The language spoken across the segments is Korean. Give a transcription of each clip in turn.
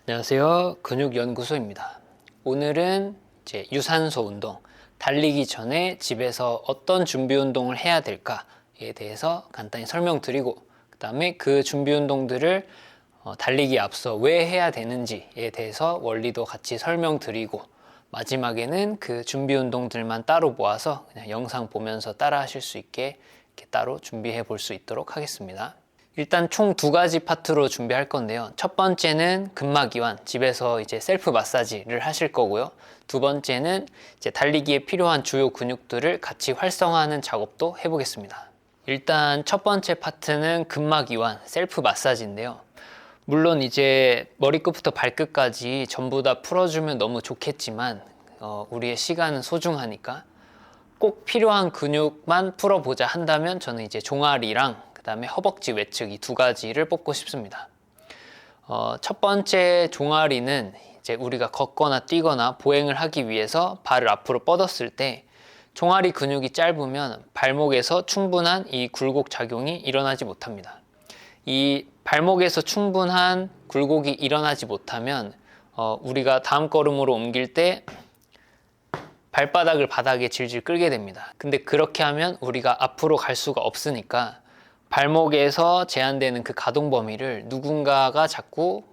안녕하세요. 근육연구소입니다. 오늘은 이제 유산소 운동, 달리기 전에 집에서 어떤 준비 운동을 해야 될까에 대해서 간단히 설명드리고, 그 다음에 그 준비 운동들을 달리기 앞서 왜 해야 되는지에 대해서 원리도 같이 설명드리고, 마지막에는 그 준비 운동들만 따로 모아서 그냥 영상 보면서 따라 하실 수 있게 이렇게 따로 준비해 볼 수 있도록 하겠습니다. 일단 총 두 가지 파트로 준비할 건데요. 첫 번째는 근막 이완, 집에서 이제 셀프 마사지를 하실 거고요. 두 번째는 이제 달리기에 필요한 주요 근육들을 같이 활성화하는 작업도 해보겠습니다. 일단 첫 번째 파트는 근막 이완, 셀프 마사지인데요. 물론 이제 머리끝부터 발끝까지 전부 다 풀어주면 너무 좋겠지만 우리의 시간은 소중하니까 꼭 필요한 근육만 풀어보자 한다면 저는 이제 종아리랑 그 다음에 허벅지 외측 이 두 가지를 뽑고 싶습니다. 첫 번째 종아리는 이제 우리가 걷거나 뛰거나 보행을 하기 위해서 발을 앞으로 뻗었을 때 종아리 근육이 짧으면 발목에서 충분한 이 굴곡 작용이 일어나지 못합니다. 이 발목에서 충분한 굴곡이 일어나지 못하면 우리가 다음 걸음으로 옮길 때 발바닥을 바닥에 질질 끌게 됩니다. 근데 그렇게 하면 우리가 앞으로 갈 수가 없으니까 발목에서 제한되는 그 가동 범위를 누군가가 자꾸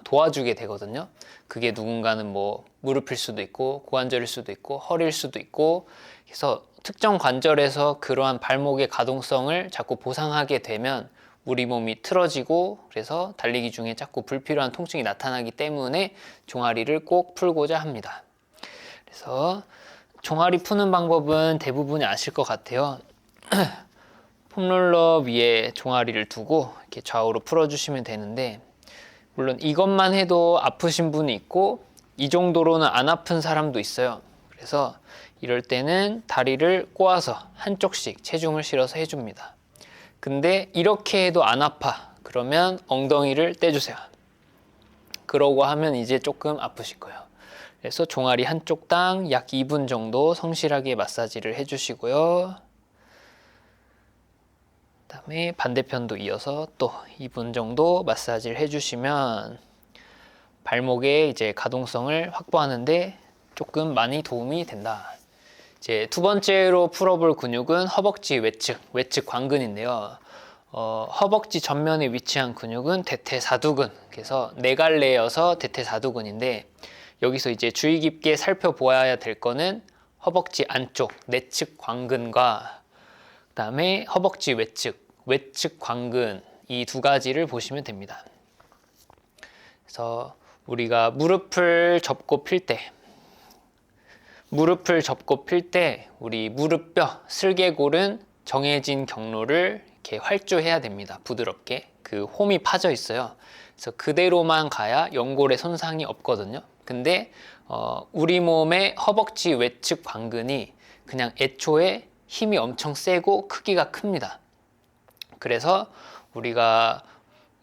도와주게 되거든요. 그게 누군가는 뭐 무릎일 수도 있고 고관절일 수도 있고 허리일 수도 있고, 그래서 특정 관절에서 그러한 발목의 가동성을 자꾸 보상하게 되면 우리 몸이 틀어지고, 그래서 달리기 중에 자꾸 불필요한 통증이 나타나기 때문에 종아리를 꼭 풀고자 합니다. 그래서 종아리 푸는 방법은 대부분이 아실 것 같아요. 폼롤러 위에 종아리를 두고 이렇게 좌우로 풀어주시면 되는데, 물론 이것만 해도 아프신 분이 있고 이 정도로는 안 아픈 사람도 있어요. 그래서 이럴 때는 다리를 꼬아서 한쪽씩 체중을 실어서 해줍니다. 근데 이렇게 해도 안 아파 그러면 엉덩이를 떼주세요. 그러고 하면 이제 조금 아프실 거예요. 그래서 종아리 한쪽당 약 2분 정도 성실하게 마사지를 해주시고요. 그 다음에 반대편도 이어서 또 2분 정도 마사지를 해주시면 발목의 이제 가동성을 확보하는데 조금 많이 도움이 된다. 이제 두 번째로 풀어볼 근육은 허벅지 외측 광근인데요. 허벅지 전면에 위치한 근육은 대퇴사두근, 그래서 네 갈래여서 대퇴사두근인데, 여기서 이제 주의 깊게 살펴보아야 될 거는 허벅지 안쪽 내측 광근과 그 다음에 허벅지 외측 광근, 이 두 가지를 보시면 됩니다. 그래서 우리가 무릎을 접고 필 때 우리 무릎뼈, 슬개골은 정해진 경로를 이렇게 활주해야 됩니다. 부드럽게. 그 홈이 파져 있어요. 그래서 그대로만 가야 연골에 손상이 없거든요. 근데 우리 몸의 허벅지 외측 광근이 그냥 애초에 힘이 엄청 세고 크기가 큽니다. 그래서 우리가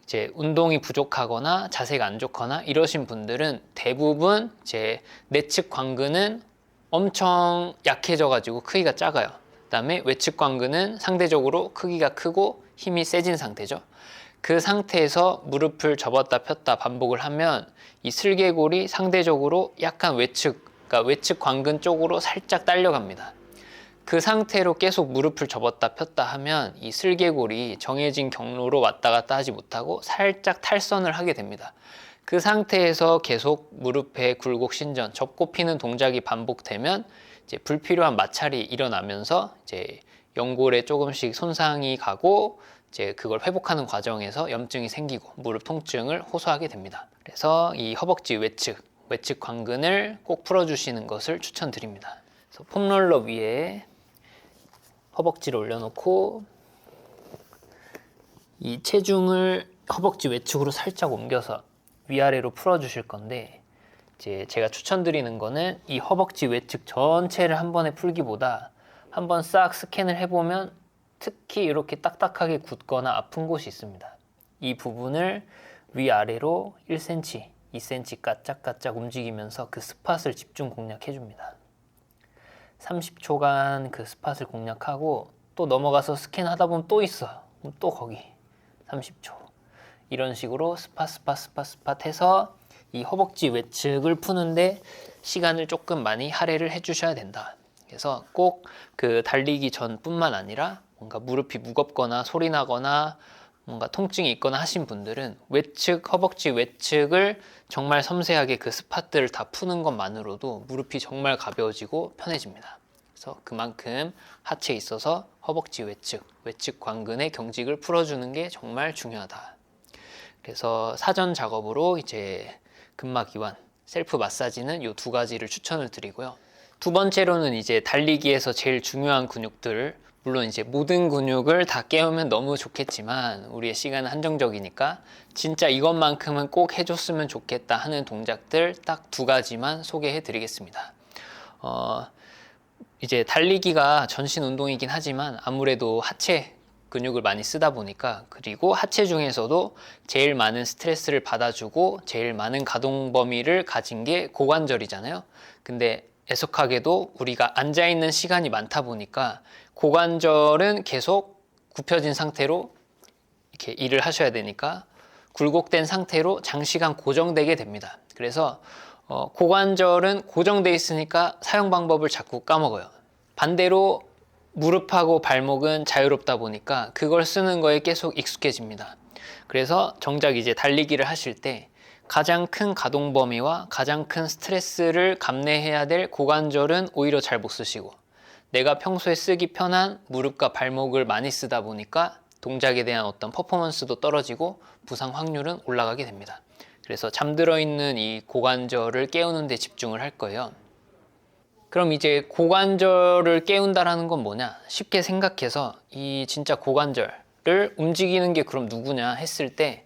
이제 운동이 부족하거나 자세가 안 좋거나 이러신 분들은 대부분 이제 내측 광근은 엄청 약해져 가지고 크기가 작아요. 그 다음에 외측 광근은 상대적으로 크기가 크고 힘이 세진 상태죠. 그 상태에서 무릎을 접었다 폈다 반복을 하면 이 슬개골이 상대적으로 약간 그러니까 외측 광근 쪽으로 살짝 딸려갑니다. 그 상태로 계속 무릎을 접었다 폈다 하면 이 슬개골이 정해진 경로로 왔다 갔다 하지 못하고 살짝 탈선을 하게 됩니다. 그 상태에서 계속 무릎의 굴곡 신전, 접고 피는 동작이 반복되면 이제 불필요한 마찰이 일어나면서 이제 연골에 조금씩 손상이 가고, 이제 그걸 회복하는 과정에서 염증이 생기고 무릎 통증을 호소하게 됩니다. 그래서 이 허벅지 외측 광근을 꼭 풀어주시는 것을 추천드립니다. 그래서 폼롤러 위에 허벅지를 올려놓고 이 체중을 허벅지 외측으로 살짝 옮겨서 위아래로 풀어주실 건데, 이제 제가 추천드리는 거는 이 허벅지 외측 전체를 한 번에 풀기보다 한번 싹 스캔을 해보면 특히 이렇게 딱딱하게 굳거나 아픈 곳이 있습니다. 이 부분을 위아래로 1cm, 2cm 까짝까짝 움직이면서 그 스팟을 집중 공략해줍니다. 30초간 그 스팟을 공략하고 또 넘어가서 스캔하다 보면 또 있어요. 그럼 또 거기 30초. 이런 식으로 스팟 해서 이 허벅지 외측을 푸는데 시간을 조금 많이 할애를 해주셔야 된다. 그래서 꼭 그 달리기 전뿐만 아니라 뭔가 무릎이 무겁거나 소리 나거나 뭔가 통증이 있거나 하신 분들은 외측, 허벅지 외측을 정말 섬세하게 그 스팟들을 다 푸는 것만으로도 무릎이 정말 가벼워지고 편해집니다. 그래서 그만큼 하체에 있어서 허벅지 외측 관근의 경직을 풀어주는 게 정말 중요하다. 그래서 사전 작업으로 이제 근막 이완, 셀프 마사지는 이 두 가지를 추천을 드리고요. 두 번째로는 이제 달리기에서 제일 중요한 근육들, 물론 이제 모든 근육을 다 깨우면 너무 좋겠지만 우리의 시간은 한정적이니까 진짜 이것만큼은 꼭 해줬으면 좋겠다 하는 동작들 딱 두 가지만 소개해 드리겠습니다. 이제 달리기가 전신 운동이긴 하지만 아무래도 하체 근육을 많이 쓰다 보니까, 그리고 하체 중에서도 제일 많은 스트레스를 받아주고 제일 많은 가동 범위를 가진 게 고관절이잖아요. 근데 애석하게도 우리가 앉아있는 시간이 많다 보니까 고관절은 계속 굽혀진 상태로 이렇게 일을 하셔야 되니까 굴곡된 상태로 장시간 고정되게 됩니다. 그래서 고관절은 고정돼 있으니까 사용 방법을 자꾸 까먹어요. 반대로 무릎하고 발목은 자유롭다 보니까 그걸 쓰는 거에 계속 익숙해집니다. 그래서 정작 이제 달리기를 하실 때 가장 큰 가동 범위와 가장 큰 스트레스를 감내해야 될 고관절은 오히려 잘 못 쓰시고, 내가 평소에 쓰기 편한 무릎과 발목을 많이 쓰다 보니까 동작에 대한 어떤 퍼포먼스도 떨어지고 부상 확률은 올라가게 됩니다. 그래서 잠들어 있는 이 고관절을 깨우는 데 집중을 할 거예요. 그럼 이제 고관절을 깨운다라는 건 뭐냐? 쉽게 생각해서 이 진짜 고관절을 움직이는 게 그럼 누구냐 했을 때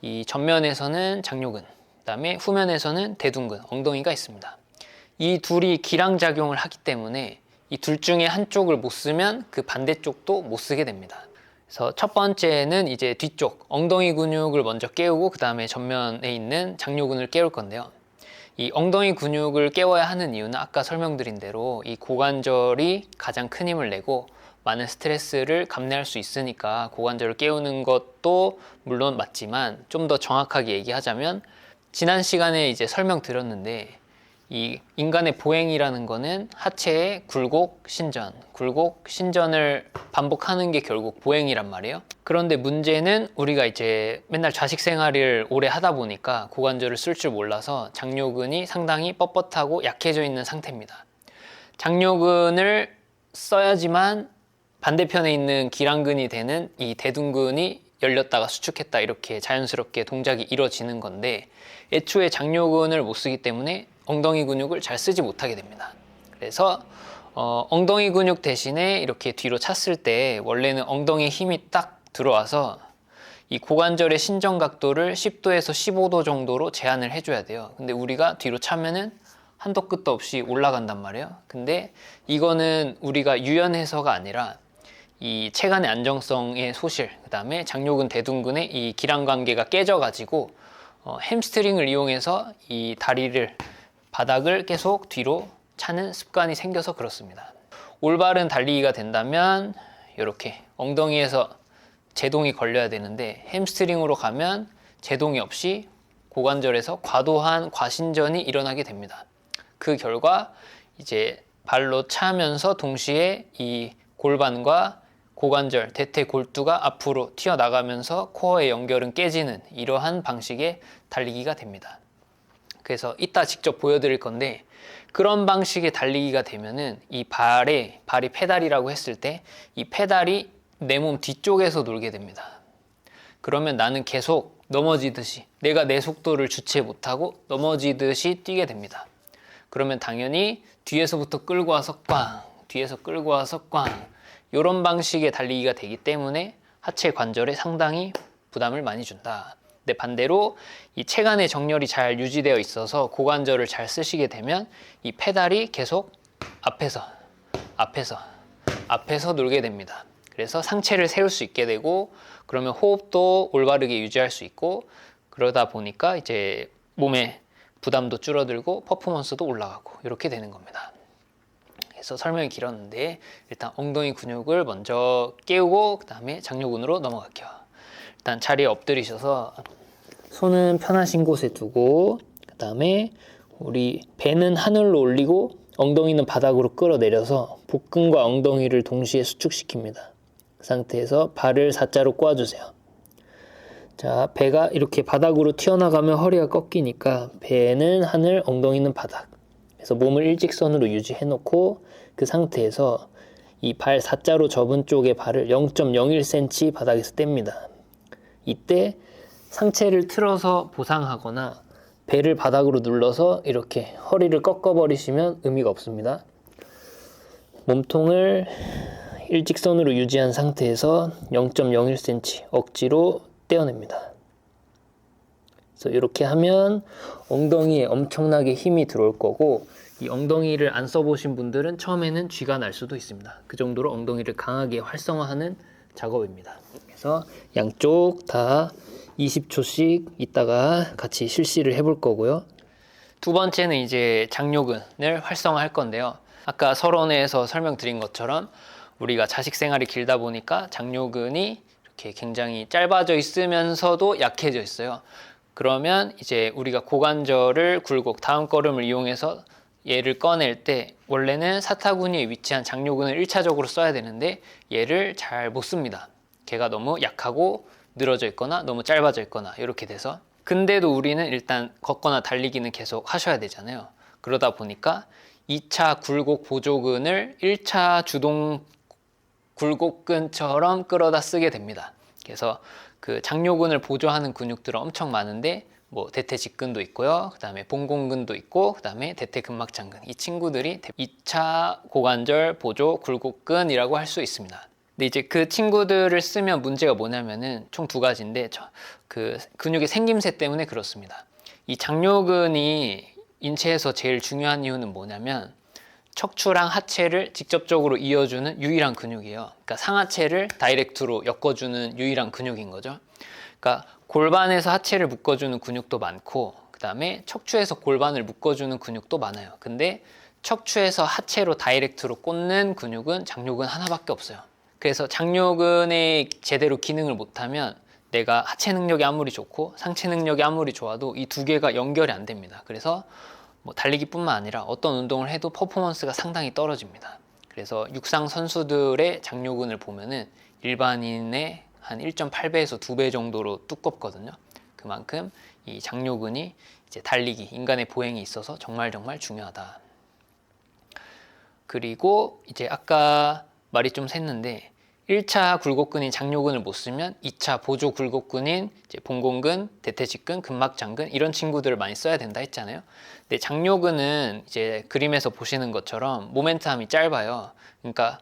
이 전면에서는 장요근, 그다음에 후면에서는 대둔근, 엉덩이가 있습니다. 이 둘이 기량작용을 하기 때문에 이 둘 중에 한쪽을 못 쓰면 그 반대쪽도 못 쓰게 됩니다. 그래서 첫 번째는 이제 뒤쪽 엉덩이 근육을 먼저 깨우고 그 다음에 전면에 있는 장요근을 깨울 건데요. 이 엉덩이 근육을 깨워야 하는 이유는 아까 설명드린 대로 이 고관절이 가장 큰 힘을 내고 많은 스트레스를 감내할 수 있으니까 고관절을 깨우는 것도 물론 맞지만, 좀 더 정확하게 얘기하자면 지난 시간에 이제 설명드렸는데 이 인간의 보행이라는 거는 하체의 굴곡, 신전을 반복하는 게 결국 보행이란 말이에요. 그런데 문제는 우리가 이제 맨날 좌식 생활을 오래 하다 보니까 고관절을 쓸 줄 몰라서 장요근이 상당히 뻣뻣하고 약해져 있는 상태입니다. 장요근을 써야지만 반대편에 있는 기랑근이 되는 이 대둔근이 열렸다가 수축했다 이렇게 자연스럽게 동작이 이루어지는 건데, 애초에 장요근을 못 쓰기 때문에 엉덩이 근육을 잘 쓰지 못하게 됩니다. 그래서 엉덩이 근육 대신에 이렇게 뒤로 찼을 때 원래는 엉덩이에 힘이 딱 들어와서 이 고관절의 신전 각도를 10도에서 15도 정도로 제한을 해줘야 돼요. 근데 우리가 뒤로 차면은 한도 끝도 없이 올라간단 말이에요. 근데 이거는 우리가 유연해서가 아니라 이 체간의 안정성의 소실, 그 다음에 장요근 대둔근의 이 기랑 관계가 깨져가지고 햄스트링을 이용해서 이 다리를, 바닥을 계속 뒤로 차는 습관이 생겨서 그렇습니다. 올바른 달리기가 된다면 이렇게 엉덩이에서 제동이 걸려야 되는데 햄스트링으로 가면 제동이 없이 고관절에서 과도한 과신전이 일어나게 됩니다. 그 결과 이제 발로 차면서 동시에 이 골반과 고관절, 대퇴골두가 앞으로 튀어나가면서 코어의 연결은 깨지는 이러한 방식의 달리기가 됩니다. 그래서 이따 직접 보여드릴 건데, 그런 방식의 달리기가 되면은 이 발이 페달이라고 했을 때 이 페달이 내 몸 뒤쪽에서 놀게 됩니다. 그러면 나는 계속 넘어지듯이, 내가 내 속도를 주체 못하고 넘어지듯이 뛰게 됩니다. 그러면 당연히 뒤에서부터 끌고 와서 꽝, 뒤에서 끌고 와서 꽝, 이런 방식의 달리기가 되기 때문에 하체 관절에 상당히 부담을 많이 준다. 근데 반대로 이 체간의 정렬이 잘 유지되어 있어서 고관절을 잘 쓰시게 되면 이 페달이 계속 앞에서 놀게 됩니다. 그래서 상체를 세울 수 있게 되고, 그러면 호흡도 올바르게 유지할 수 있고, 그러다 보니까 이제 몸에 부담도 줄어들고 퍼포먼스도 올라가고 이렇게 되는 겁니다. 그래서 설명이 길었는데 일단 엉덩이 근육을 먼저 깨우고 그 다음에 장요근으로 넘어갈게요. 일단 자리에 엎드리셔서 손은 편하신 곳에 두고, 그 그다음에 우리 배는 하늘로 올리고 엉덩이는 바닥으로 끌어내려서 복근과 엉덩이를 동시에 수축시킵니다. 그 상태에서 발을 4자로 꼬아주세요. 자, 배가 이렇게 바닥으로 튀어나가면 허리가 꺾이니까 배는 하늘, 엉덩이는 바닥. 그래서 몸을 일직선으로 유지해놓고 그 상태에서 이 발 4자로 접은 쪽의 발을 0.01cm 바닥에서 뗍니다. 이때 상체를 틀어서 보상하거나 배를 바닥으로 눌러서 이렇게 허리를 꺾어버리시면 의미가 없습니다. 몸통을 일직선으로 유지한 상태에서 0.01cm 억지로 떼어냅니다. 그래서 이렇게 하면 엉덩이에 엄청나게 힘이 들어올 거고, 이 엉덩이를 안 써보신 분들은 처음에는 쥐가 날 수도 있습니다. 그 정도로 엉덩이를 강하게 활성화하는 작업입니다. 그래서 양쪽 다 20초씩 있다가 같이 실시를 해볼 거고요. 두 번째는 이제 장요근을 활성화할 건데요. 아까 서론에서 설명드린 것처럼 우리가 자식 생활이 길다 보니까 장요근이 이렇게 굉장히 짧아져 있으면서도 약해져 있어요. 그러면 이제 우리가 고관절을 굴곡, 다음 걸음을 이용해서 얘를 꺼낼 때 원래는 사타구니에 위치한 장요근을 1차적으로 써야 되는데 얘를 잘 못 씁니다. 걔가 너무 약하고 늘어져 있거나 너무 짧아져 있거나 이렇게 돼서. 근데도 우리는 일단 걷거나 달리기는 계속 하셔야 되잖아요. 그러다 보니까 2차 굴곡 보조근을 1차 주동 굴곡근처럼 끌어다 쓰게 됩니다. 그래서 그 장요근을 보조하는 근육들은 엄청 많은데 뭐 대퇴직근도 있고요. 그 다음에 봉공근도 있고, 그 다음에 대퇴근막장근. 이 친구들이 2차 고관절 보조 굴곡근이라고 할 수 있습니다. 근데 이제 그 친구들을 쓰면 문제가 뭐냐면은 총 두 가지인데 그 근육의 생김새 때문에 그렇습니다. 이 장요근이 인체에서 제일 중요한 이유는 뭐냐면 척추랑 하체를 직접적으로 이어주는 유일한 근육이에요. 그러니까 상하체를 다이렉트로 엮어주는 유일한 근육인 거죠. 그러니까 골반에서 하체를 묶어주는 근육도 많고, 그 다음에 척추에서 골반을 묶어주는 근육도 많아요. 근데 척추에서 하체로 다이렉트로 꽂는 근육은 장요근 하나밖에 없어요. 그래서 장요근의 제대로 기능을 못하면 내가 하체 능력이 아무리 좋고 상체 능력이 아무리 좋아도 이 두 개가 연결이 안 됩니다. 그래서 뭐 달리기뿐만 아니라 어떤 운동을 해도 퍼포먼스가 상당히 떨어집니다. 그래서 육상 선수들의 장요근을 보면은 일반인의 한 1.8배에서 2배 정도로 두껍거든요. 그만큼 이 장요근이 이제 달리기, 인간의 보행에 있어서 정말 중요하다. 그리고 이제 아까 말이 좀 샜는데 1차 굴곡근인 장요근을 못 쓰면 2차 보조 굴곡근인 이제 봉공근, 대퇴직근, 근막장근 이런 친구들을 많이 써야 된다 했잖아요. 근데 장요근은 이제 그림에서 보시는 것처럼 모멘텀이 짧아요. 그러니까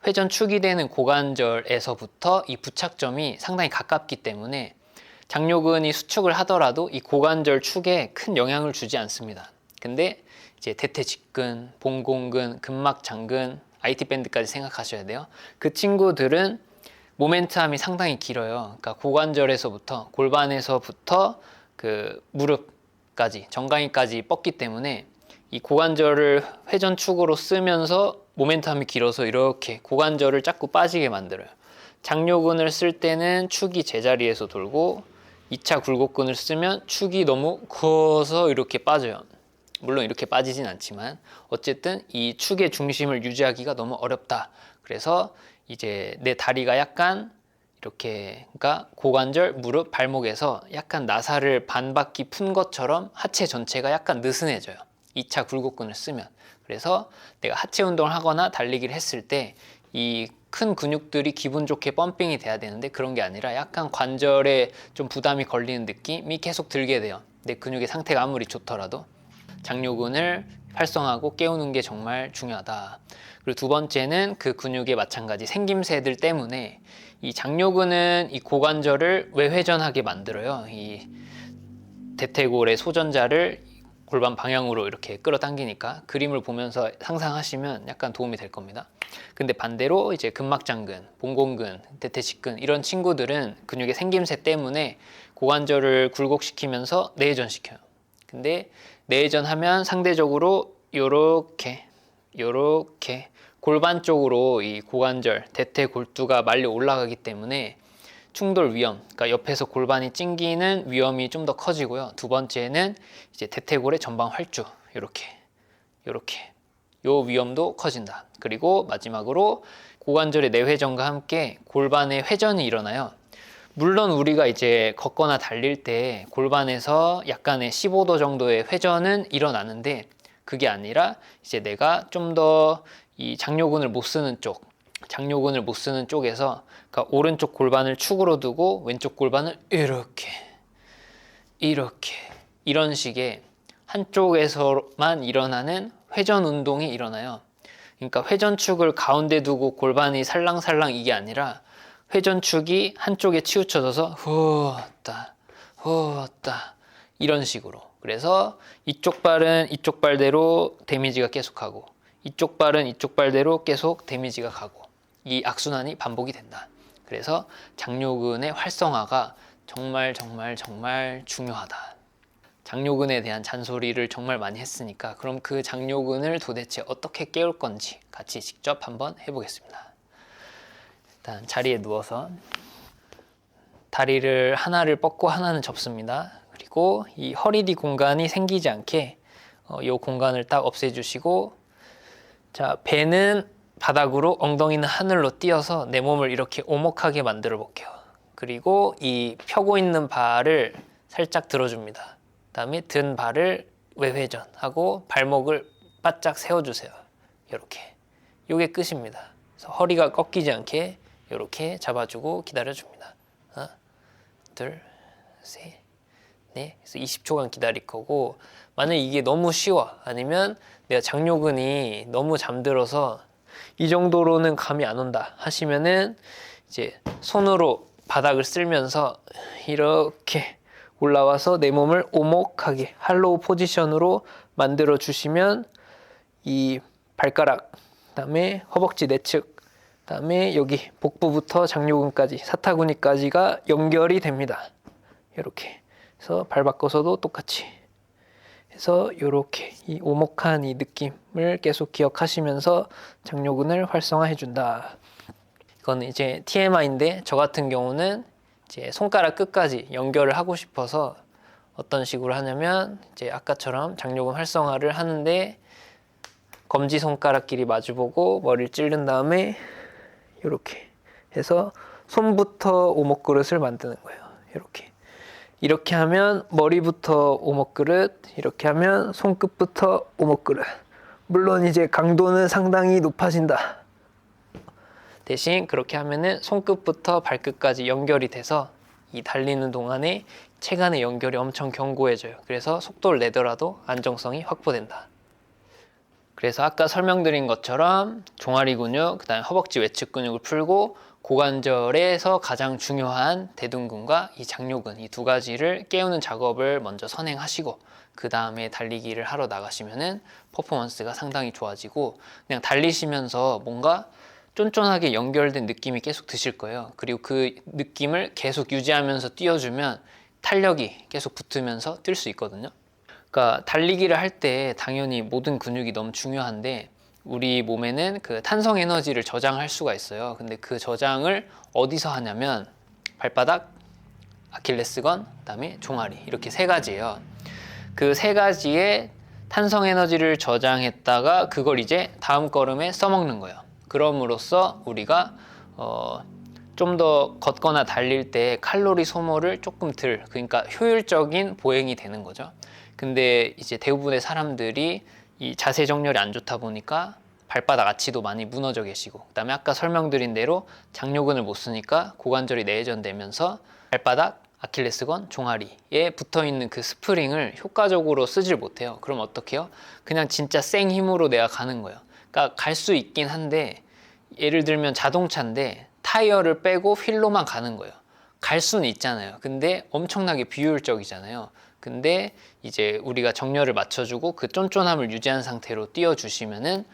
회전축이 되는 고관절에서부터 이 부착점이 상당히 가깝기 때문에 장요근이 수축을 하더라도 이 고관절 축에 큰 영향을 주지 않습니다. 근데 이제 대퇴직근, 봉공근, 근막장근, IT 밴드까지 생각하셔야 돼요. 그 친구들은 모멘텀이 상당히 길어요. 그러니까 고관절에서부터 골반에서부터 그 무릎까지 정강이까지 뻗기 때문에 이 고관절을 회전축으로 쓰면서 모멘텀이 길어서 이렇게 고관절을 자꾸 빠지게 만들어요. 장요근을 쓸 때는 축이 제자리에서 돌고 2차 굴곡근을 쓰면 축이 너무 커서 이렇게 빠져요. 물론 이렇게 빠지진 않지만 어쨌든 이 축의 중심을 유지하기가 너무 어렵다. 그래서 이제 내 다리가 약간 이렇게, 그러니까 고관절, 무릎, 발목에서 약간 나사를 반바퀴 푼 것처럼 하체 전체가 약간 느슨해져요. 2차 굴곡근을 쓰면. 그래서 내가 하체 운동을 하거나 달리기를 했을 때 이 큰 근육들이 기분 좋게 펌핑이 돼야 되는데 그런 게 아니라 약간 관절에 좀 부담이 걸리는 느낌이 계속 들게 돼요. 내 근육의 상태가 아무리 좋더라도. 장요근을 활성화하고 깨우는 게 정말 중요하다. 그리고 두 번째는 그 근육의 마찬가지 생김새들 때문에 이 장요근은 이 고관절을 외회전하게 만들어요. 이 대퇴골의 소전자를 골반 방향으로 이렇게 끌어당기니까 그림을 보면서 상상하시면 약간 도움이 될 겁니다. 근데 반대로 이제 근막장근, 봉공근, 대퇴직근 이런 친구들은 근육의 생김새 때문에 고관절을 굴곡시키면서 내회전시켜요. 근데 내회전하면 상대적으로 요렇게 골반 쪽으로 이 고관절, 대퇴골두가 말려 올라가기 때문에 충돌 위험, 그러니까 옆에서 골반이 찡기는 위험이 좀 더 커지고요. 두 번째는 이제 대퇴골의 전방 활주, 요렇게 요 위험도 커진다. 그리고 마지막으로 고관절의 내회전과 함께 골반의 회전이 일어나요. 물론 우리가 이제 걷거나 달릴 때 골반에서 약간의 15도 정도의 회전은 일어나는데 그게 아니라 이제 내가 좀 더 이 장요근을 못 쓰는 쪽에서 그러니까 오른쪽 골반을 축으로 두고 왼쪽 골반을 이렇게 이런 식의 한쪽에서만 일어나는 회전 운동이 일어나요. 그러니까 회전축을 가운데 두고 골반이 살랑살랑 이게 아니라 회전축이 한쪽에 치우쳐져서 후었다 이런 식으로. 그래서 이쪽 발은 이쪽 발대로 데미지가 계속하고 이쪽 발은 이쪽 발대로 계속 데미지가 가고 이 악순환이 반복이 된다. 그래서 장요근의 활성화가 정말 중요하다. 장요근에 대한 잔소리를 정말 많이 했으니까 그럼 그 장요근을 도대체 어떻게 깨울 건지 같이 직접 한번 해보겠습니다. 일단 자리에 누워서 다리를 하나를 뻗고 하나는 접습니다. 그리고 이 허리 뒤 공간이 생기지 않게 이 공간을 딱 없애주시고, 자, 배는 바닥으로, 엉덩이는 하늘로 띄어서 내 몸을 이렇게 오목하게 만들어 볼게요. 그리고 이 펴고 있는 발을 살짝 들어줍니다. 그다음에 든 발을 외회전하고 발목을 바짝 세워주세요. 이렇게. 이게 끝입니다. 그래서 허리가 꺾이지 않게 이렇게 잡아주고 기다려줍니다. 하나, 둘, 셋, 넷. 그래서 20초간 기다릴 거고, 만약 이게 너무 쉬워, 아니면 내가 장요근이 너무 잠들어서 이 정도로는 감이 안 온다 하시면은 이제 손으로 바닥을 쓸면서 이렇게 올라와서 내 몸을 오목하게 할로우 포지션으로 만들어 주시면 이 발가락, 그다음에 허벅지 내측, 그다음에 여기 복부부터 장요근까지, 사타구니까지가 연결이 됩니다. 이렇게 해서 발 바꿔서도 똑같이 해서 이렇게 이 오목한 이 느낌을 계속 기억하시면서 장요근을 활성화해 준다. 이건 이제 TMI인데 저 같은 경우는 이제 손가락 끝까지 연결을 하고 싶어서 어떤 식으로 하냐면 이제 아까처럼 장요근 활성화를 하는데 검지 손가락끼리 마주보고 머리를 찌른 다음에 이렇게 해서 손부터 오목그릇을 만드는 거예요. 이렇게 하면 머리부터 오목그릇, 이렇게 하면 손끝부터 오목그릇. 물론 이제 강도는 상당히 높아진다. 대신 그렇게 하면은 손끝부터 발끝까지 연결이 돼서 이 달리는 동안에 체간의 연결이 엄청 견고해져요. 그래서 속도를 내더라도 안정성이 확보된다. 그래서 아까 설명드린 것처럼 종아리 근육, 그다음에 허벅지 외측 근육을 풀고 고관절에서 가장 중요한 대둔근과 이 장요근, 이 두 가지를 깨우는 작업을 먼저 선행하시고 그 다음에 달리기를 하러 나가시면은 퍼포먼스가 상당히 좋아지고 그냥 달리시면서 뭔가 쫀쫀하게 연결된 느낌이 계속 드실 거예요. 그리고 그 느낌을 계속 유지하면서 뛰어주면 탄력이 계속 붙으면서 뛸 수 있거든요. 그러니까 달리기를 할 때 당연히 모든 근육이 너무 중요한데 우리 몸에는 그 탄성 에너지를 저장할 수가 있어요. 근데 그 저장을 어디서 하냐면 발바닥, 아킬레스건, 그다음에 종아리, 이렇게 세 가지예요. 그 세 가지의 탄성 에너지를 저장했다가 그걸 이제 다음 걸음에 써먹는 거예요. 그럼으로써 우리가 좀 더 걷거나 달릴 때 칼로리 소모를 조금 덜, 그러니까 효율적인 보행이 되는 거죠. 근데 이제 대부분의 사람들이 이 자세 정렬이 안 좋다 보니까 발바닥 아치도 많이 무너져 계시고, 그다음에 아까 설명드린 대로 장요근을 못 쓰니까 고관절이 내전되면서 발바닥, 아킬레스건, 종아리에 붙어있는 그 스프링을 효과적으로 쓰질 못해요. 그럼 어떻게 해요? 그냥 진짜 생 힘으로 내가 가는 거예요. 그러니까 갈 수 있긴 한데, 예를 들면 자동차인데 타이어를 빼고 휠로만 가는 거예요. 갈 수는 있잖아요. 근데 엄청나게 비효율적이잖아요. 근데 이제 우리가 정렬을 맞춰주고 그 쫀쫀함을 유지한 상태로 띄워주시면은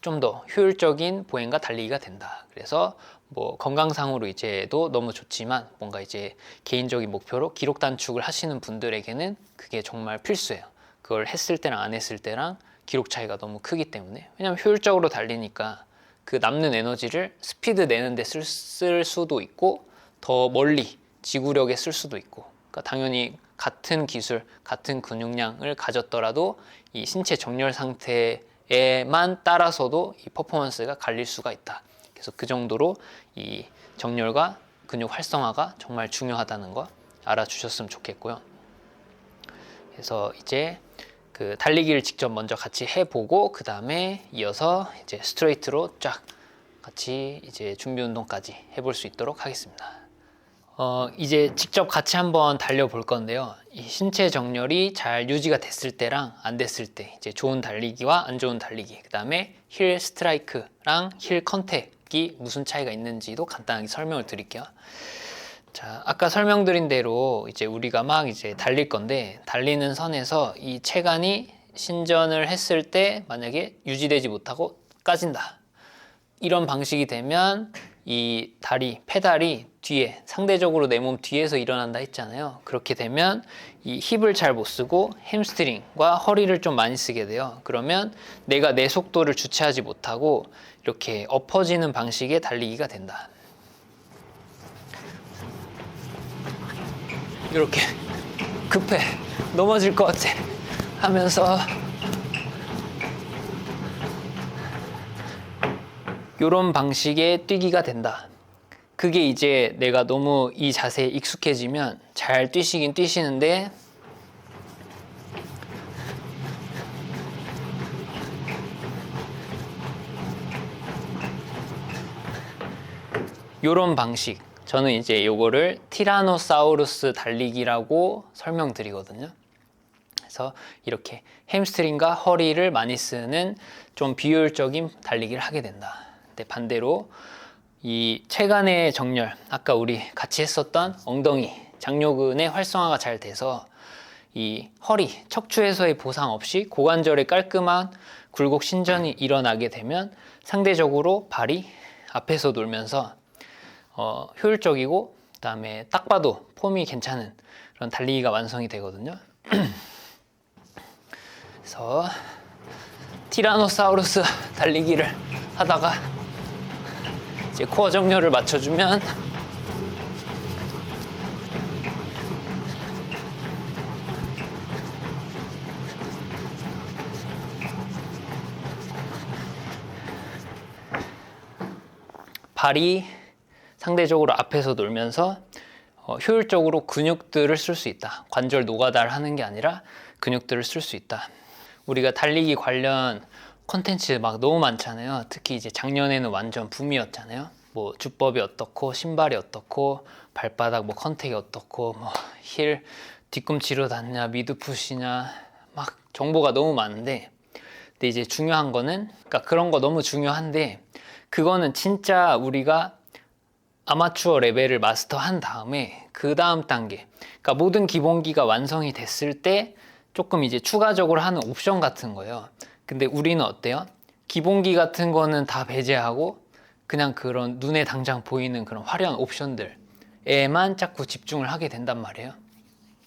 좀 더 효율적인 보행과 달리기가 된다. 그래서 뭐 건강상으로 이제도 너무 좋지만 뭔가 이제 개인적인 목표로 기록 단축을 하시는 분들에게는 그게 정말 필수예요. 그걸 했을 때랑 안 했을 때랑 기록 차이가 너무 크기 때문에. 왜냐면 효율적으로 달리니까 그 남는 에너지를 스피드 내는 데 쓸 수도 있고 더 멀리 지구력에 쓸 수도 있고, 그러니까 당연히 같은 기술, 같은 근육량을 가졌더라도 이 신체 정렬 상태에만 따라서도 이 퍼포먼스가 갈릴 수가 있다. 그래서 그 정도로 이 정렬과 근육 활성화가 정말 중요하다는 거 알아주셨으면 좋겠고요. 그래서 이제 그 달리기를 직접 먼저 같이 해보고 그 다음에 이어서 이제 스트레이트로 쫙 같이 이제 준비 운동까지 해볼 수 있도록 하겠습니다. 이제 직접 같이 한번 달려볼 건데요. 이 신체 정렬이 잘 유지가 됐을 때랑 안 됐을 때, 이제 좋은 달리기와 안 좋은 달리기, 그 다음에 힐 스트라이크랑 힐 컨택이 무슨 차이가 있는지도 간단하게 설명을 드릴게요. 자, 아까 설명드린 대로 이제 우리가 막 이제 달릴 건데, 달리는 선에서 이 체간이 신전을 했을 때 만약에 유지되지 못하고 까진다. 이런 방식이 되면 이 다리, 페달이 뒤에, 상대적으로 내 몸 뒤에서 일어난다 했잖아요. 그렇게 되면 이 힙을 잘 못 쓰고 햄스트링과 허리를 좀 많이 쓰게 돼요. 그러면 내가 내 속도를 주체하지 못하고 이렇게 엎어지는 방식의 달리기가 된다. 이렇게 급해, 넘어질 것 같아 하면서 이런 방식의 뛰기가 된다. 그게 이제 내가 너무 이 자세에 익숙해지면 잘 뛰시긴 뛰시는데 이런 방식, 저는 이제 요거를 티라노사우루스 달리기라고 설명드리거든요. 그래서 이렇게 햄스트링과 허리를 많이 쓰는 좀 비효율적인 달리기를 하게 된다. 근데 반대로 이 체간의 정렬, 아까 우리 같이 했었던 엉덩이, 장요근의 활성화가 잘 돼서 이 허리, 척추에서의 보상 없이 고관절의 깔끔한 굴곡 신전이 일어나게 되면 상대적으로 발이 앞에서 놀면서 효율적이고, 그 다음에 딱 봐도 폼이 괜찮은 그런 달리기가 완성이 되거든요. 그래서 티라노사우루스 달리기를 하다가 이제 코어 정렬을 맞춰주면 발이 상대적으로 앞에서 놀면서 효율적으로 근육들을 쓸 수 있다. 관절 노가다를 하는 게 아니라 근육들을 쓸 수 있다. 우리가 달리기 관련 콘텐츠 막 너무 많잖아요. 특히 이제 작년에는 완전 붐이었잖아요. 뭐 주법이 어떻고, 신발이 어떻고, 발바닥 뭐 컨택이 어떻고, 뭐 힐 뒤꿈치로 닿냐, 미드풋이냐, 막 정보가 너무 많은데, 근데 이제 중요한 거는, 그러니까 그런 거 너무 중요한데, 그거는 진짜 우리가 아마추어 레벨을 마스터한 다음에 그 다음 단계, 그러니까 모든 기본기가 완성이 됐을 때 조금 이제 추가적으로 하는 옵션 같은 거예요. 근데 우리는 어때요? 기본기 같은 거는 다 배제하고 그냥 그런 눈에 당장 보이는 그런 화려한 옵션들에만 자꾸 집중을 하게 된단 말이에요.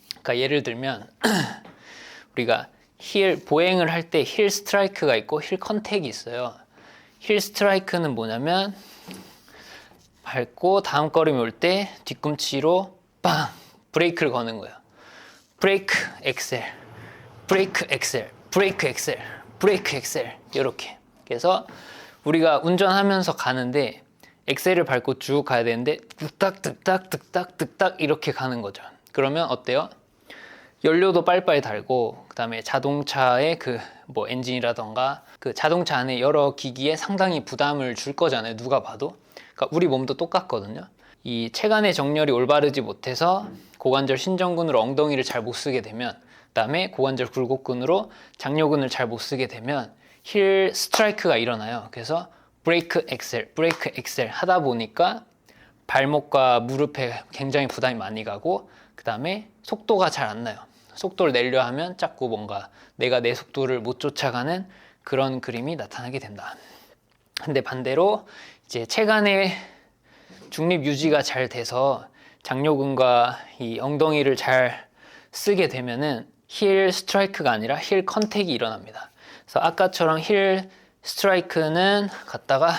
그러니까 예를 들면 우리가 힐 보행을 할 때 힐 스트라이크가 있고 힐 컨택이 있어요. 힐 스트라이크는 뭐냐면 밟고 다음 걸음이 올 때 뒤꿈치로 빵 브레이크를 거는 거예요. 브레이크 엑셀, 브레이크 엑셀, 브레이크 엑셀, 브레이크 엑셀, 이렇게. 그래서 우리가 운전하면서 가는데 엑셀을 밟고 쭉 가야 되는데 뚝딱 뚝딱 뚝딱 뚝딱 이렇게 가는 거죠. 그러면 어때요? 연료도 빨리빨리 달고, 그 다음에 자동차의 그 뭐 엔진이라던가 그 자동차 안에 여러 기기에 상당히 부담을 줄 거잖아요. 누가 봐도. 그러니까 우리 몸도 똑같거든요. 이 체간의 정렬이 올바르지 못해서 고관절 신전근으로 엉덩이를 잘 못 쓰게 되면, 그 다음에 고관절 굴곡근으로 장요근을 잘 못 쓰게 되면 힐 스트라이크가 일어나요. 그래서 브레이크 엑셀 하다 보니까 발목과 무릎에 굉장히 부담이 많이 가고, 그 다음에 속도가 잘 안 나요. 속도를 내려 하면 자꾸 뭔가 내가 내 속도를 못 쫓아가는 그런 그림이 나타나게 된다. 근데 반대로 이제 체간의 중립 유지가 잘 돼서 장요근과 이 엉덩이를 잘 쓰게 되면은 힐 스트라이크가 아니라 힐 컨택이 일어납니다. 그래서 아까처럼 힐 스트라이크는 갔다가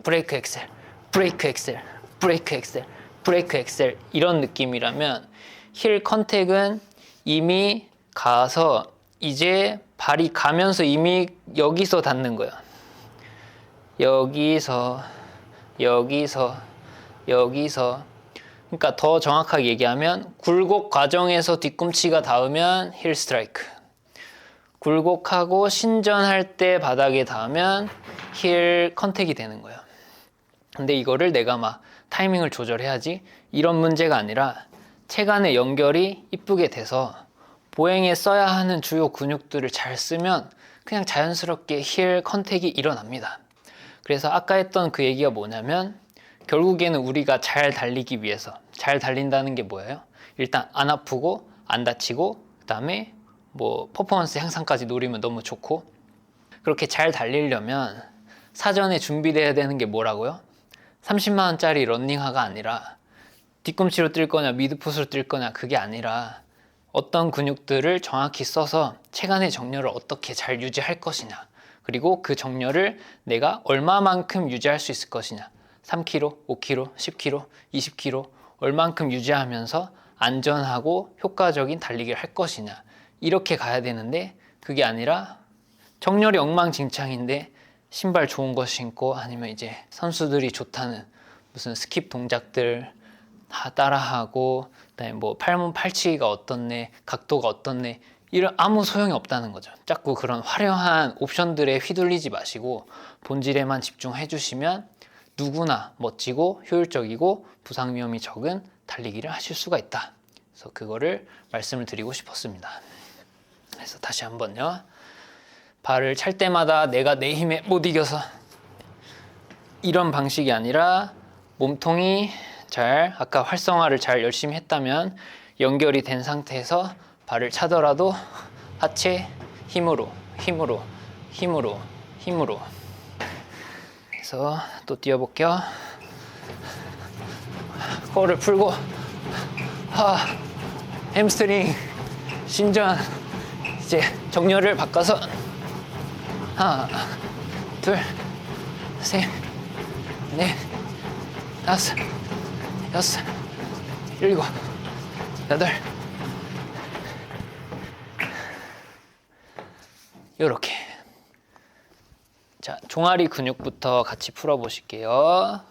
브레이크 엑셀, 브레이크 엑셀, 브레이크 엑셀, 브레이크 엑셀 이런 느낌이라면 힐 컨택은 이미 가서 이제 발이 가면서 이미 여기서 닿는 거야. 여기서 그러니까 더 정확하게 얘기하면 굴곡 과정에서 뒤꿈치가 닿으면 힐 스트라이크, 굴곡하고 신전할 때 바닥에 닿으면 힐 컨택이 되는 거예요. 근데 이거를 내가 막 타이밍을 조절해야지 이런 문제가 아니라 체간의 연결이 이쁘게 돼서 보행에 써야 하는 주요 근육들을 잘 쓰면 그냥 자연스럽게 힐 컨택이 일어납니다. 그래서 아까 했던 그 얘기가 뭐냐면 결국에는 우리가 잘 달리기 위해서, 잘 달린다는 게 뭐예요? 일단 안 아프고 안 다치고 그 다음에 뭐 퍼포먼스 향상까지 노리면 너무 좋고, 그렇게 잘 달리려면 사전에 준비돼야 되는 게 뭐라고요? 30만 원짜리 런닝화가 아니라 뒤꿈치로 뛸 거냐 미드풋으로 뛸 거냐 그게 아니라 어떤 근육들을 정확히 써서 체간의 정렬을 어떻게 잘 유지할 것이냐, 그리고 그 정렬을 내가 얼마만큼 유지할 수 있을 것이냐, 3kg, 5kg, 10kg, 20kg 얼만큼 유지하면서 안전하고 효과적인 달리기를 할 것이냐, 이렇게 가야 되는데 그게 아니라 정렬이 엉망진창인데 신발 좋은 거 신고 아니면 이제 선수들이 좋다는 무슨 스킵 동작들 다 따라하고 그다음에 뭐 팔문 팔치기가 어떻네, 각도가 어떻네, 이런 아무 소용이 없다는 거죠. 자꾸 그런 화려한 옵션들에 휘둘리지 마시고 본질에만 집중해 주시면 누구나 멋지고 효율적이고 부상 위험이 적은 달리기를 하실 수가 있다. 그래서 그거를 말씀을 드리고 싶었습니다. 그래서 다시 한번요. 발을 찰 때마다 내가 내 힘에 못 이겨서 이런 방식이 아니라 몸통이 잘, 아까 활성화를 잘 열심히 했다면 연결이 된 상태에서 발을 차더라도 하체 힘으로 그래서 또 뛰어볼게요. 코어를 풀고 햄스트링 신전, 이제 정렬을 바꿔서 하나 둘 셋 넷 다섯 여섯 일곱 여덟, 요렇게. 자, 종아리 근육부터 같이 풀어 보실게요.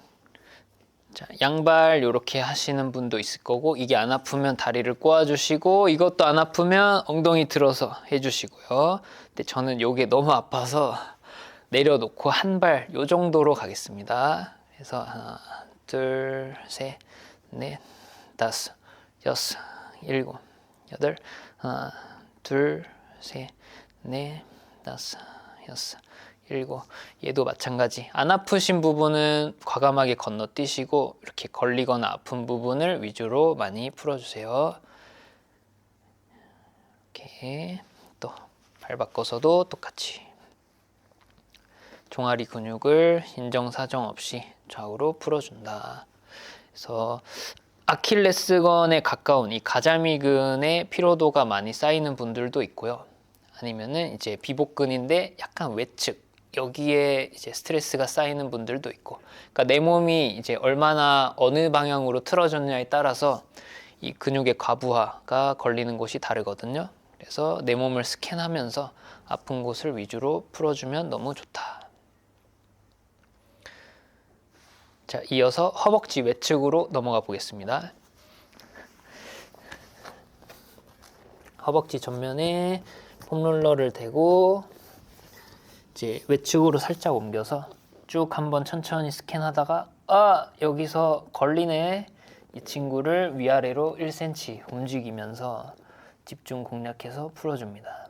자, 양발 요렇게 하시는 분도 있을 거고, 이게 안 아프면 다리를 꼬아 주시고, 이것도 안 아프면 엉덩이 들어서 해 주시고요. 근데 저는 요게 너무 아파서 내려놓고 한 발 요 정도로 가겠습니다. 그래서 하나 둘 셋 넷 다섯 여섯 일곱 여덟, 하나 둘 셋 넷 다섯 여섯 일곱. 얘도 마찬가지. 안 아프신 부분은 과감하게 건너뛰시고 이렇게 걸리거나 아픈 부분을 위주로 많이 풀어주세요. 이렇게 또 발 바꿔서도 똑같이 종아리 근육을 인정사정 없이 좌우로 풀어준다. 그래서 아킬레스건에 가까운 이 가자미근의 피로도가 많이 쌓이는 분들도 있고요. 아니면은 이제 비복근인데 약간 외측, 여기에 이제 스트레스가 쌓이는 분들도 있고, 그러니까 내 몸이 이제 얼마나 어느 방향으로 틀어졌냐에 따라서 이 근육의 과부하가 걸리는 곳이 다르거든요. 그래서 내 몸을 스캔하면서 아픈 곳을 위주로 풀어주면 너무 좋다. 자, 이어서 허벅지 외측으로 넘어가 보겠습니다. 허벅지 전면에 폼롤러를 대고 이제 외측으로 살짝 옮겨서 쭉 한번 천천히 스캔하다가 여기서 걸리네, 이 친구를 위아래로 1cm 움직이면서 집중 공략해서 풀어줍니다.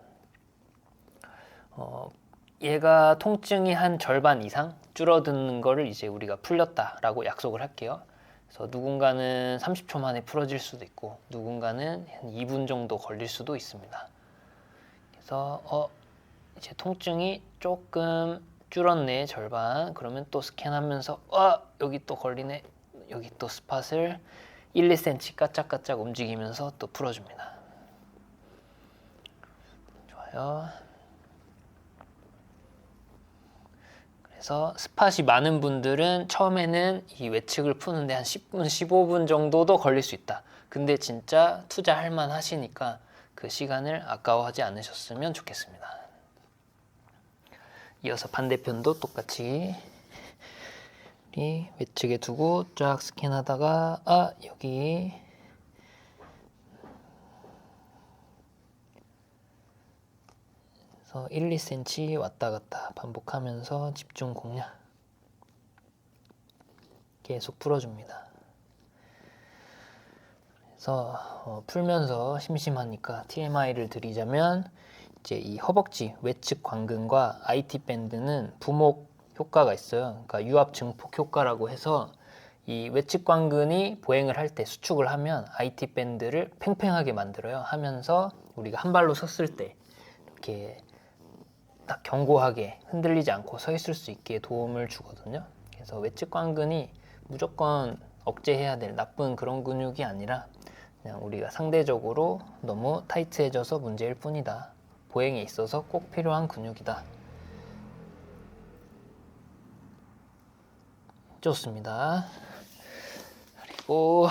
얘가 통증이 한 절반 이상 줄어드는 거를 이제 우리가 풀렸다라고 약속을 할게요. 그래서 누군가는 30초 만에 풀어질 수도 있고 누군가는 한 2분 정도 걸릴 수도 있습니다. 그래서 이제 통증이 조금 줄었네, 절반. 그러면 또 스캔하면서 여기 또 걸리네, 여기 또 스팟을 1, 2cm 까짝까짝 움직이면서 또 풀어줍니다. 좋아요. 그래서 스팟이 많은 분들은 처음에는 이 외측을 푸는데 한 10분, 15분 정도도 걸릴 수 있다. 근데 진짜 투자할 만 하시니까 그 시간을 아까워하지 않으셨으면 좋겠습니다. 이어서 반대편도 똑같이 이 외측에 두고 쫙 스캔하다가 여기 그래서 1, 2cm 왔다 갔다 반복하면서 집중 공략 계속 풀어줍니다. 그래서 풀면서 심심하니까 TMI를 드리자면 이제 이 허벅지 외측 광근과 IT 밴드는 부목 효과가 있어요. 그러니까 유압 증폭 효과라고 해서 이 외측 광근이 보행을 할 때 수축을 하면 IT 밴드를 팽팽하게 만들어요. 하면서 우리가 한 발로 섰을 때 이렇게 딱 견고하게 흔들리지 않고 서 있을 수 있게 도움을 주거든요. 그래서 외측 광근이 무조건 억제해야 될 나쁜 그런 근육이 아니라 그냥 우리가 상대적으로 너무 타이트해져서 문제일 뿐이다. 보행에 있어서 꼭 필요한 근육이다. 좋습니다. 그리고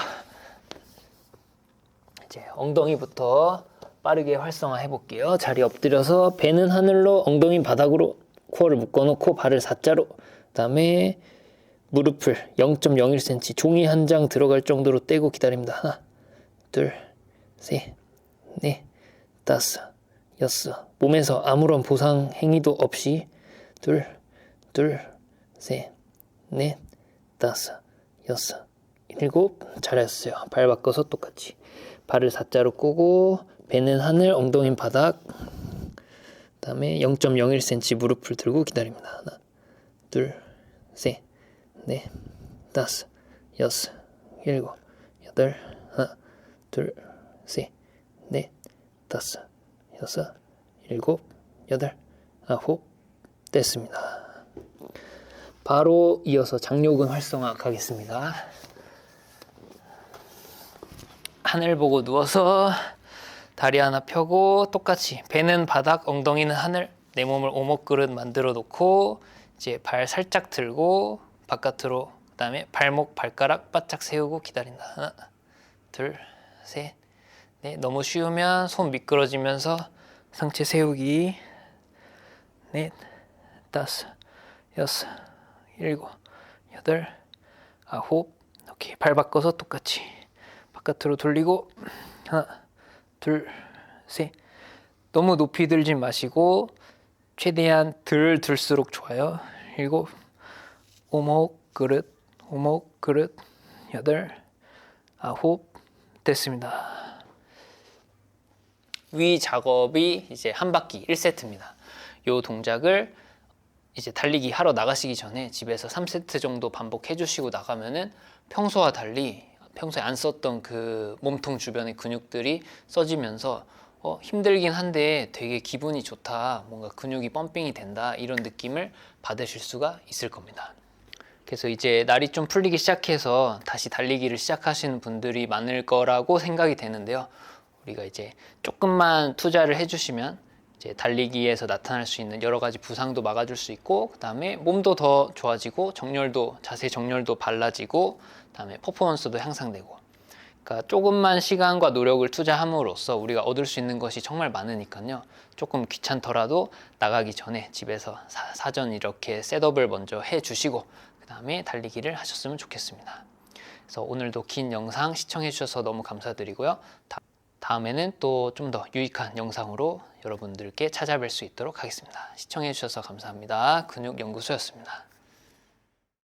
이제 엉덩이부터 빠르게 활성화 해볼게요. 자리 엎드려서 배는 하늘로, 엉덩이 바닥으로, 코어를 묶어놓고 발을 X자로, 그 다음에 무릎을 0.01cm 종이 한 장 들어갈 정도로 떼고 기다립니다. 하나, 둘, 셋, 넷, 다섯, 여섯. 몸에서 아무런 보상 행위도 없이 둘, 셋, 넷, 다섯, 여섯, 일곱. 잘했어요. 발 바꿔서 똑같이 발을 X자로 꼬고 배는 하늘, 엉덩이는 바닥. 그 다음에 0.01cm 무릎을 들고 기다립니다. 하나, 둘, 셋, 넷, 다섯, 여섯, 일곱, 여덟. 하나, 둘, 셋, 넷, 다섯, 여섯, 일곱, 여덟, 아홉. 됐습니다. 바로 이어서 장요근 활성화 가겠습니다. 하늘 보고 누워서 다리 하나 펴고 똑같이 배는 바닥, 엉덩이는 하늘, 내 몸을 오목그릇 만들어 놓고 이제 발 살짝 들고 바깥으로, 그 다음에 발목, 발가락 바짝 세우고 기다린다. 하나, 둘, 셋, 넷. 너무 쉬우면 손 미끄러지면서 상체 세우기. 넷, 다섯, 여섯, 일곱, 여덟, 아홉. 오케이. 발 바꿔서 똑같이 바깥으로 돌리고 하나, 둘, 셋. 너무 높이 들지 마시고 최대한 덜 들수록 좋아요. 일곱, 오목 그릇, 오목 그릇, 여덟, 아홉. 됐습니다. 위 작업이 이제 한 바퀴 1세트입니다. 이 동작을 이제 달리기 하러 나가시기 전에 집에서 3세트 정도 반복해 주시고 나가면은 평소와 달리 평소에 안 썼던 그 몸통 주변의 근육들이 써지면서 힘들긴 한데 되게 기분이 좋다, 뭔가 근육이 펌핑이 된다, 이런 느낌을 받으실 수가 있을 겁니다. 그래서 이제 날이 좀 풀리기 시작해서 다시 달리기를 시작하시는 분들이 많을 거라고 생각이 되는데요. 우리가 이제 조금만 투자를 해주시면 이제 달리기에서 나타날 수 있는 여러 가지 부상도 막아줄 수 있고, 그 다음에 몸도 더 좋아지고 자세 정렬도 발라지고, 그 다음에 퍼포먼스도 향상되고. 그러니까 조금만 시간과 노력을 투자함으로써 우리가 얻을 수 있는 것이 정말 많으니까요. 조금 귀찮더라도 나가기 전에 집에서 사전 이렇게 셋업을 먼저 해주시고 그 다음에 달리기를 하셨으면 좋겠습니다. 그래서 오늘도 긴 영상 시청해 주셔서 너무 감사드리고요. 다음에는 또 좀 더 유익한 영상으로 여러분들께 찾아뵐 수 있도록 하겠습니다. 시청해 주셔서 감사합니다. 근육연구소였습니다.